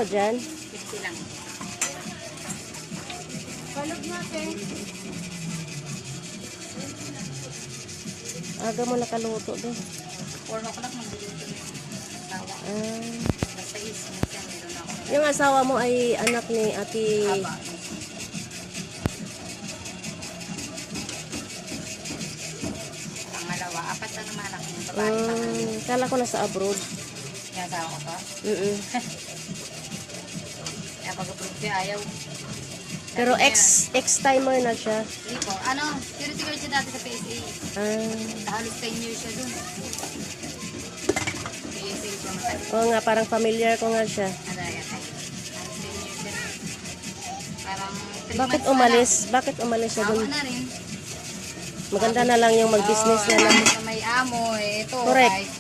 Magkano dyan? 50 lang. Palog natin. Aga mo nakaluto din. 4 o'clock magluluto na yung tawa. Basta is, minsan meron ako. Yung asawa mo ay anak ni Ate... Haba. Pangalawa, 4 na naman anak yung babae. Kala ko nasa abroad. Yung asawa ko to. Kaya pag-approve siya, ayaw. Pero ex-timer na siya. Hindi po. Ano, security guard siya dati sa PSA. Halos 10 years siya dun. PSA siya matagal. Oo nga, parang familiar ko nga siya. Halos 10 years siya dun. Parang 3 Bakit months umalis? Bakit umalis siya Awa dun? na rin. Maganda na lang yung mag-business na lang. May amo, ito. Correct. Kahit